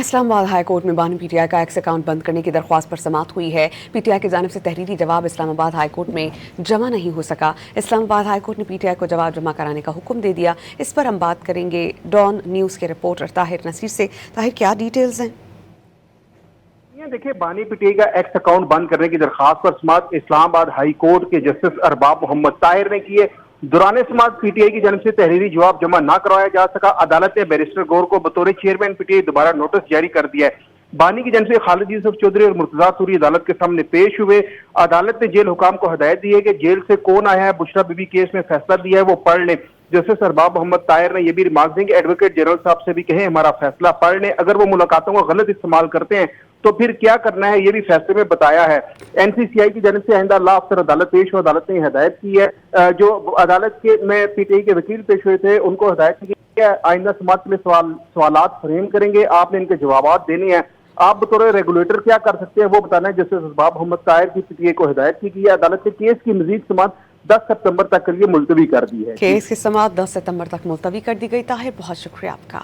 Islamabad high court में बानी PTI का एक्स अकाउंट बंद करने की दरख्वास्त पर समाअत हुई है। पीटीआई की जानिब से तहरीरी जवाब इस्लामाबाद हाई कोर्ट में जमा नहीं हो सका। इस्लामाबाद हाई कोर्ट ने पीटीआई को जवाब जमा कराने का हुक्म दे दिया। इस पर हम बात करेंगे डॉन न्यूज़ के रिपोर्टर ताहिर नसीर से। ताहिर, क्या डिटेल्स हैं? देखिए, बानी पीटीआई का एक्स अकाउंट बंद करने की दरखास्त पर समाअत इस्लामाबाद हाई कोर्ट के जस्टिस अरबाब मोहम्मद ताहिर ने की है। दौरान समाअत पीटीआई की जानिब से तहरीरी जवाब जमा न करवाया जा सका। अदालत ने बैरिस्टर गौर को बतौर चेयरमैन पीटीआई दोबारा नोटिस जारी कर दिया है। बानी की जानिब से खालिद यूसुफ चौधरी और मुर्तजा सूरी अदालत के सामने पेश हुए। अदालत ने जेल हुकाम को हदायत दी है कि जेल से कौन आया है, बुशरा बीबी केस में फैसला दिया है वो पढ़ लें। जस्टिस अरबाब मोहम्मद ताहिर ने यह भी रिमार्क दें कि एडवोकेट जनरल साहब से भी कहें हमारा फैसला पढ़ लें। अगर वो मुलाकातों का गलत इस्तेमाल करते हैं तो फिर क्या करना है, ये भी फैसले में बताया है। एनसीसीआई की जानिब से आइंदा अल्लाह अफसर अदालत पेश हुए। अदालत ने हिदायत की है, जो अदालत के में पीटीआई के वकील पेश हुए थे उनको हिदायत की है आइंदा समाअत के लिए सवालात फ्रेम करेंगे, आपने इनके जवाब देने हैं। आप बतौर रेगुलेटर क्या कर सकते हैं वो बताना है। जस्टिस अरबाब मोहम्मद ताहिर की पीटीआई को हिदायत की गई है। अदालत ने केस की मजीद समाअत 10 सितंबर तक के लिए मुलतवी कर दी है। केस की समाअत 10 सितंबर तक मुलतवी कर दी गई। ताहिर, बहुत शुक्रिया आपका।